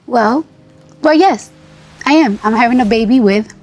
Well, yes, I am. I'm having a baby with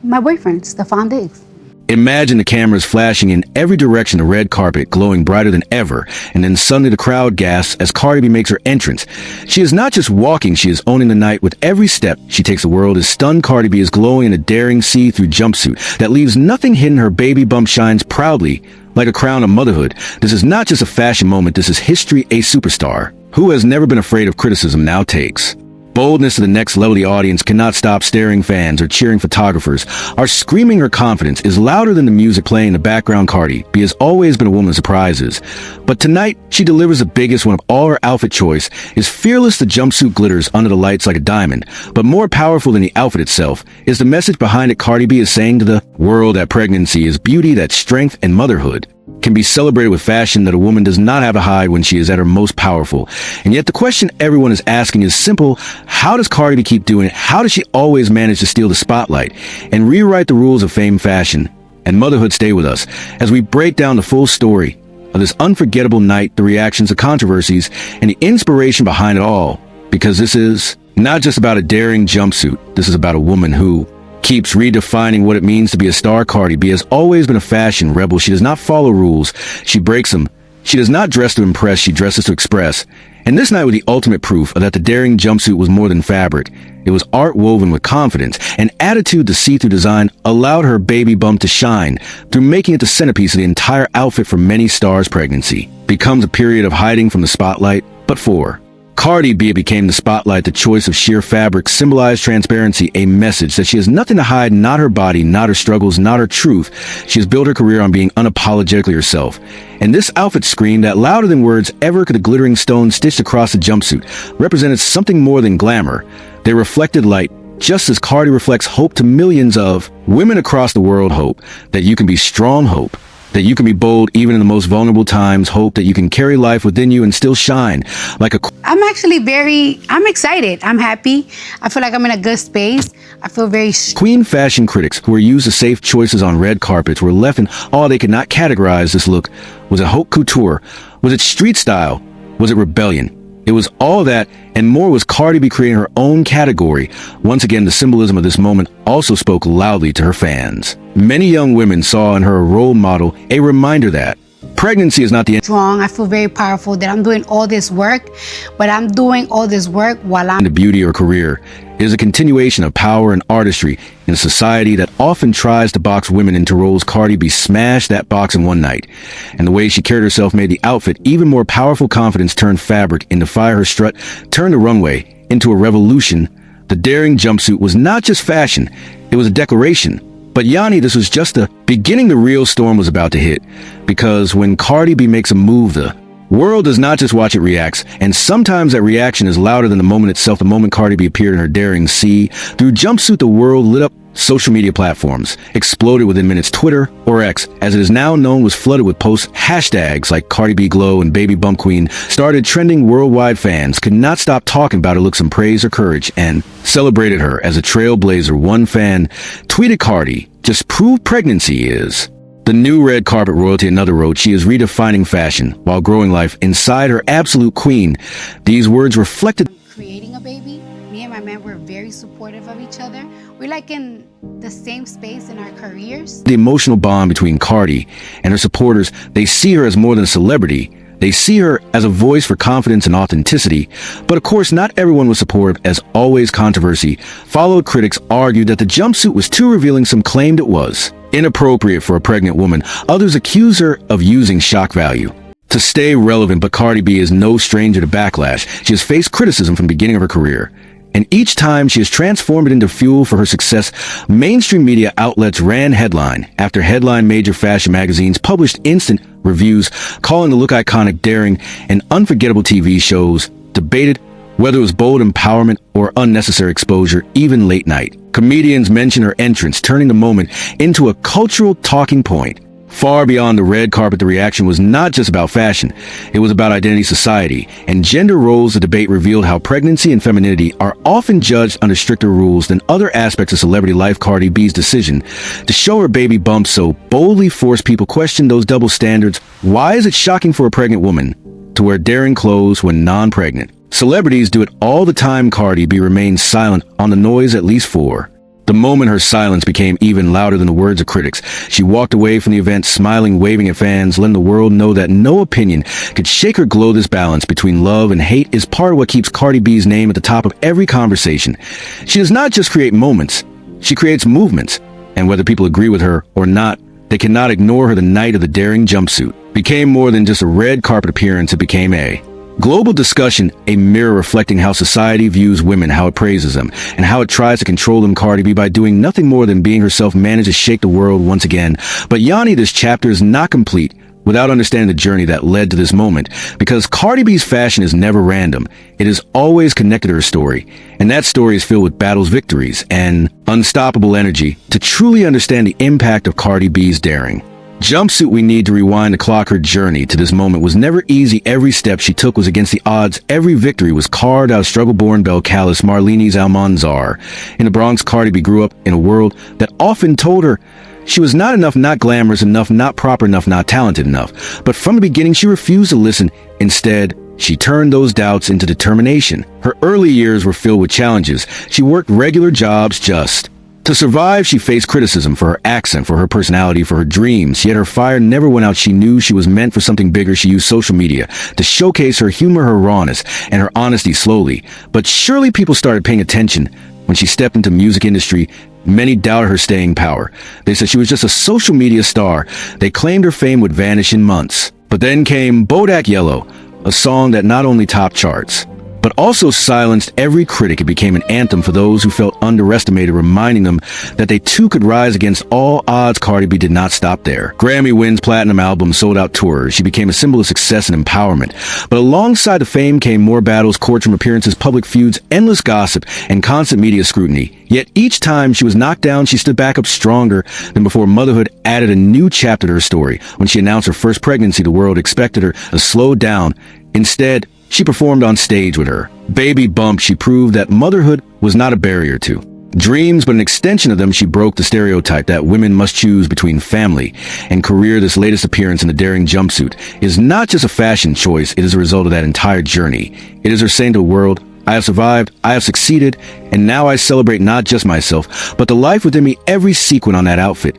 my boyfriend, Stefan Diggs. Imagine the cameras flashing in every direction, the red carpet glowing brighter than ever, and then suddenly the crowd gasps as Cardi B makes her entrance. She is not just walking, she is owning the night. With every step she takes, the world is stunned. Cardi B is glowing in a daring see-through jumpsuit that leaves nothing hidden. Her baby bump shines proudly like a crown of motherhood. This is not just a fashion moment, this is history. A superstar who has never been afraid of criticism now takes boldness to the next level. The audience cannot stop staring. Fans or cheering, photographers are screaming. Her confidence is louder than the music playing in the background. Cardi B has always been a woman of surprises, but tonight she delivers the biggest one of all. Her outfit choice is fearless. The jumpsuit glitters under the lights like a diamond, but more powerful than the outfit itself is the message behind it. Cardi B is saying to the world that pregnancy is beauty, that strength and motherhood can be celebrated with fashion, that a woman does not have to hide when she is at her most powerful. And yet the question everyone is asking is simple. How does Cardi B keep doing it? How does she always manage to steal the spotlight and rewrite the rules of fame, fashion, and motherhood? Stay with us as we break down the full story of this unforgettable night, the reactions, the controversies, and the inspiration behind it all. Because this is not just about a daring jumpsuit. This is about a woman who keeps redefining what it means to be a star. Cardi B has always been a fashion rebel. She does not follow rules, she breaks them. She does not dress to impress, she dresses to express. And this night was the ultimate proof that the daring jumpsuit was more than fabric. It was art woven with confidence and attitude. The see-through design allowed her baby bump to shine through, making it the centerpiece of the entire outfit. For many stars, pregnancy becomes a period of hiding from the spotlight, but for Cardi B, it became the spotlight. The choice of sheer fabric symbolized transparency, a message that she has nothing to hide, not her body, not her struggles, not her truth. She has built her career on being unapologetically herself. And this outfit screamed that louder than words ever could. The glittering stones stitched across the jumpsuit represented something more than glamour. They reflected light, just as Cardi reflects hope to millions of women across the world. Hope that you can be strong, hope that you can be bold even in the most vulnerable times, hope that you can carry life within you and still shine like a... I'm excited. I'm happy. I feel like I'm in a good space. I feel very... Queen fashion critics who were used to safe choices on red carpets were left in awe. They could not categorize this look. Was it haute couture? Was it street style? Was it rebellion? It was all that and more. Was Cardi B creating her own category? Once again, the symbolism of this moment also spoke loudly to her fans. Many young women saw in her a role model, a reminder that pregnancy is not the end. Strong. I feel very powerful that I'm doing all this work, but I'm doing all this work while I'm... The beauty or career is a continuation of power and artistry in a society that often tries to box women into roles. Cardi B smashed that box in one night, and the way she carried herself made the outfit even more powerful. Confidence turned fabric into fire. Her strut turned the runway into a revolution. The daring jumpsuit was not just fashion, it was a declaration. But Yanni, this was just the beginning. The real storm was about to hit, because when Cardi B makes a move, the world does not just watch, it reacts. And sometimes that reaction is louder than the moment itself. The moment Cardi B appeared in her daring see-through jumpsuit, the world lit up. Social media platforms exploded within minutes. Twitter, or X, as it is now known, was flooded with posts. Hashtags like Cardi B Glow and Baby Bump Queen started trending worldwide. Fans could not stop talking about her looks and praised her courage and celebrated her as a trailblazer. One fan tweeted, "Cardi just proved pregnancy is the new red carpet royalty." Another wrote, "She is redefining fashion while growing life inside her absolute queen." These words reflected creating a baby. Me and my man were very supportive of each other. We're like in the same space in our careers. The emotional bond between Cardi and her supporters. They see her as more than a celebrity. They see her as a voice for confidence and authenticity. But of course, not everyone was supportive. As always, controversy followed. Critics argued that the jumpsuit was too revealing. Some claimed it was inappropriate for a pregnant woman. Others accused her of using shock value to stay relevant. But Cardi B is no stranger to backlash. She has faced criticism from the beginning of her career, and each time she has transformed it into fuel for her success. Mainstream media outlets ran headline after headline. Major fashion magazines published instant reviews, calling the look iconic, daring, and unforgettable. TV shows debated whether it was bold empowerment or unnecessary exposure. Even late night comedians mentioned her entrance, turning the moment into a cultural talking point. Far beyond the red carpet, the reaction was not just about fashion. It was about identity, society, and gender roles. The debate revealed how pregnancy and femininity are often judged under stricter rules than other aspects of celebrity life. Cardi B's decision to show her baby bump so boldly forced people to question those double standards. Why is it shocking for a pregnant woman to wear daring clothes when non-pregnant? Celebrities do it all the time. Cardi B remains silent on the noise at least 4. The moment her silence became even louder than the words of critics, she walked away from the event smiling, waving at fans, letting the world know that no opinion could shake her glow. This balance between love and hate is part of what keeps Cardi B's name at the top of every conversation. She does not just create moments, she creates movements. And whether people agree with her or not, they cannot ignore her. The night of the daring jumpsuit became more than just a red carpet appearance. It became a global discussion, a mirror reflecting how society views women, how it praises them, and how it tries to control them. Cardi B, by doing nothing more than being herself, managed to shake the world once again. But Yanni, this chapter is not complete without understanding the journey that led to this moment, because Cardi B's fashion is never random. It is always connected to her story, and that story is filled with battles, victories, and unstoppable energy. To truly understand the impact of Cardi B's daring Jumpsuit, we need to rewind the clock. Her journey to this moment was never easy. Every step she took was against the odds. Every victory was carved out of struggle-born Bel Callis, Marleni's Almanzar. In the Bronx, Cardi B grew up in a world that often told her she was not enough, not glamorous enough, not proper enough, not talented enough. But from the beginning, she refused to listen. Instead, she turned those doubts into determination. Her early years were filled with challenges. She worked regular jobs just to survive. She faced criticism for her accent, for her personality, for her dreams. Yet her fire never went out. She knew she was meant for something bigger. She used social media to showcase her humor, her rawness, and her honesty. Slowly but surely, people started paying attention. When she stepped into the music industry, many doubted her staying power. They said she was just a social media star. They claimed her fame would vanish in months. But then came Bodak Yellow, a song that not only topped charts, but also silenced every critic. It became an anthem for those who felt underestimated, reminding them that they too could rise against all odds. Cardi B did not stop there. Grammy wins, platinum albums, sold-out tours. She became a symbol of success and empowerment. But alongside the fame came more battles, courtroom appearances, public feuds, endless gossip, and constant media scrutiny. Yet each time she was knocked down, she stood back up stronger than before. Motherhood added a new chapter to her story. When she announced her first pregnancy, the world expected her to slow down. Instead, she performed on stage with her baby bump. She proved that motherhood was not a barrier to dreams, but an extension of them. She broke the stereotype that women must choose between family and career. This latest appearance in the daring jumpsuit is not just a fashion choice. It is a result of that entire journey. It is her saying to the world, I have survived, I have succeeded, and now I celebrate not just myself, but the life within me. Every sequin on that outfit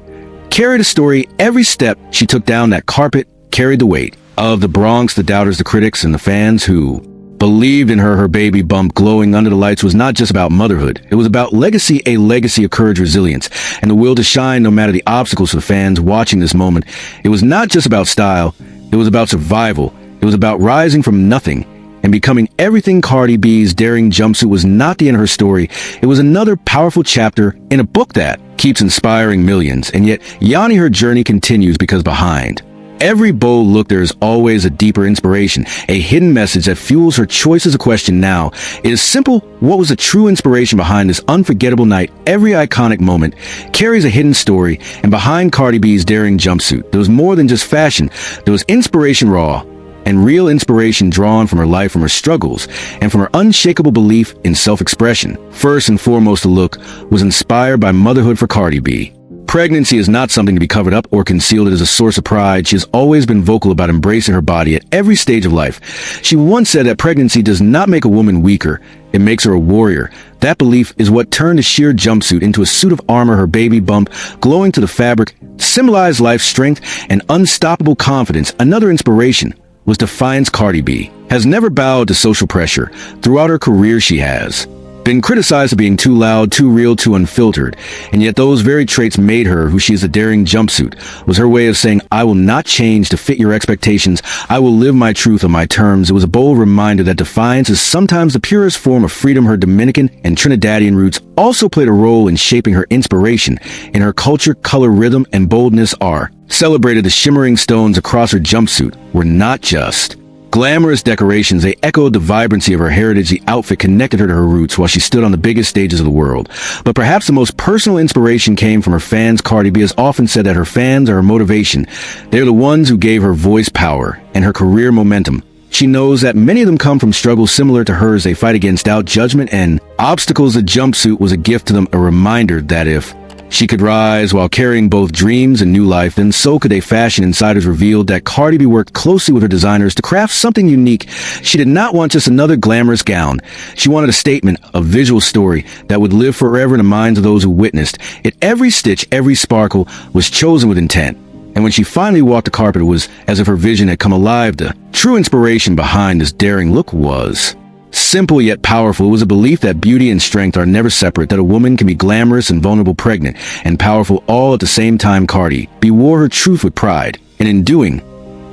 carried a story. Every step she took down that carpet carried the weight of the Bronx, the doubters, the critics, and the fans who believed in her. Her baby bump glowing under the lights was not just about motherhood. It was about legacy, a legacy of courage, resilience, and the will to shine no matter the obstacles. For the fans watching this moment, it was not just about style. It was about survival. It was about rising from nothing and becoming everything. Cardi B's daring jumpsuit was not the end of her story. It was another powerful chapter in a book that keeps inspiring millions. And yet, Yanni, her journey continues, because behind every bold look, there is always a deeper inspiration, a hidden message that fuels her choices. A question now is simple: what was the true inspiration behind this unforgettable night? Every iconic moment carries a hidden story, and behind Cardi B's daring jumpsuit, there was more than just fashion. There was inspiration, raw and real inspiration, drawn from her life, from her struggles, and from her unshakable belief in self-expression. First and foremost, the look was inspired by motherhood. For Cardi B, pregnancy is not something to be covered up or concealed. It is a source of pride. She has always been vocal about embracing her body at every stage of life. She once said that pregnancy does not make a woman weaker. It makes her a warrior. That belief is what turned the sheer jumpsuit into a suit of armor. Her baby bump glowing to the fabric symbolized life, strength, and unstoppable confidence. Another inspiration was defiance. Cardi B has never bowed to social pressure. Throughout her career, she has been criticized for being too loud, too real, too unfiltered, and yet those very traits made her who she is. A daring jumpsuit was her way of saying, I will not change to fit your expectations. I will live my truth on my terms. It was a bold reminder that defiance is sometimes the purest form of freedom. Her Dominican and Trinidadian roots also played a role in shaping her inspiration. In her culture, color, rhythm, and boldness are celebrated. The shimmering stones across her jumpsuit were not just glamorous decorations. They echoed the vibrancy of her heritage. The outfit connected her to her roots while she stood on the biggest stages of the world. But perhaps the most personal inspiration came from her fans. Cardi B has often said that her fans are her motivation. They're the ones who gave her voice, power, and her career momentum. She knows that many of them come from struggles similar to hers. They fight against doubt, judgment, and obstacles. The jumpsuit was a gift to them, a reminder that if She could rise while carrying both dreams and new life, and so could they. Fashion insiders revealed that Cardi B worked closely with her designers to craft something unique. She did not want just another glamorous gown. She wanted a statement, a visual story that would live forever in the minds of those who witnessed it. Every stitch, every sparkle was chosen with intent. And when she finally walked the carpet, it was as if her vision had come alive. The true inspiration behind this daring look was simple yet powerful. It was a belief that beauty and strength are never separate, that a woman can be glamorous and vulnerable, pregnant and powerful all at the same time. Cardi B wore her truth with pride, and in doing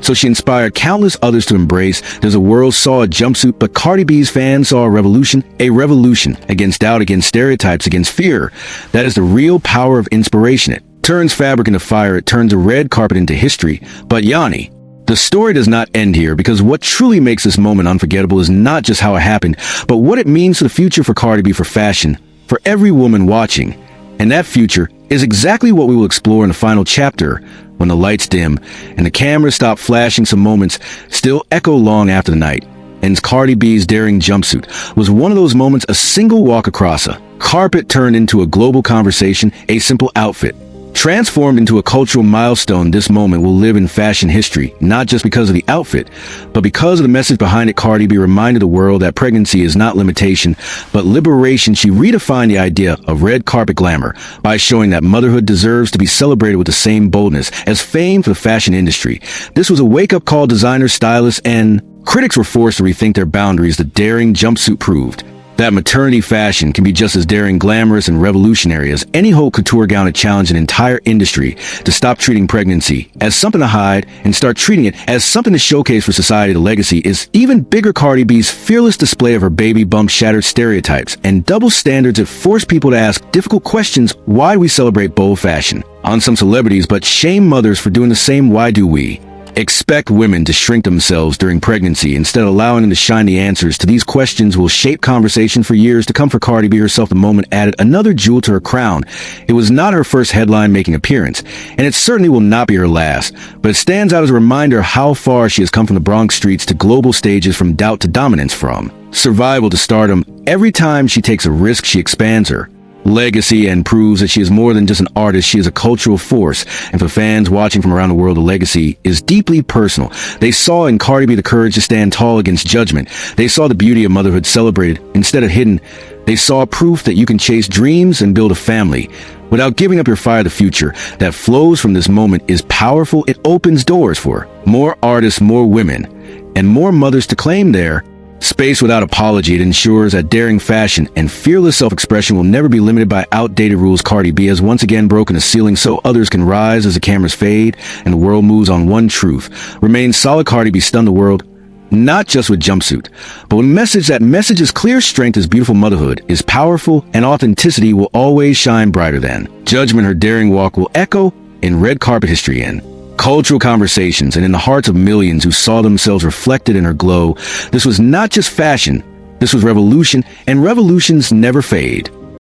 so she inspired countless others to embrace. There's a world saw a jumpsuit, but Cardi B's fans saw a revolution against doubt, against stereotypes, against fear. That is the real power of inspiration. It turns fabric into fire, it turns a red carpet into history. But Yanni, the story does not end here, because what truly makes this moment unforgettable is not just how it happened, but what it means to the future for Cardi B, for fashion, for every woman watching. And that future is exactly what we will explore in the final chapter, when the lights dim and the cameras stop flashing. Some moments still echo long after the night. And Cardi B's daring jumpsuit was one of those moments. A single walk across a carpet turned into a global conversation, a simple outfit transformed into a cultural milestone. This moment will live in fashion history, not just because of the outfit, but because of the message behind it. Cardi B reminded the world that pregnancy is not limitation, but liberation. She redefined the idea of red carpet glamour by showing that motherhood deserves to be celebrated with the same boldness as fame for the fashion industry. This was a wake-up call. Designers, stylists, and critics were forced to rethink their boundaries. The daring jumpsuit proved that maternity fashion can be just as daring, glamorous, and revolutionary as any haute couture gown. It challenged an entire industry to stop treating pregnancy as something to hide and start treating it as something to showcase for society. The legacy is even bigger. Cardi B's fearless display of her baby bump shattered stereotypes and double standards. It forced people to ask difficult questions. Why do we celebrate bold fashion on some celebrities but shame mothers for doing the same? Why do we expect women to shrink themselves during pregnancy instead of allowing them to shine? The answers to these questions will shape conversation for years to come. For Cardi B herself, the moment added another jewel to her crown. It was not her first headline-making appearance, and it certainly will not be her last, but it stands out as a reminder of how far she has come, from the Bronx streets to global stages, from doubt to dominance, from survival to stardom. Every time she takes a risk, she expands her legacy and proves that she is more than just an artist. She is a cultural force, and for fans watching from around the world, the legacy is deeply personal. They saw in Cardi B the courage to stand tall against judgment. They saw the beauty of motherhood celebrated instead of hidden. They saw proof that you can chase dreams and build a family without giving up your fire. The future that flows from this moment is powerful. It opens doors for more artists, more women, and more mothers to claim their space without apology. It ensures that daring fashion and fearless self-expression will never be limited by outdated rules. Cardi B has once again broken the ceiling so others can rise. As the cameras fade and the world moves on, one truth remains solid. Cardi B stunned the world, not just with Jumpsuit, but with a message. That message is clear. Strength is beautiful, motherhood is powerful, and authenticity will always shine brighter than judgment. Her daring walk will echo in red carpet history and cultural conversations, and in the hearts of millions who saw themselves reflected in her glow. This was not just fashion, this was revolution, and revolutions never fade.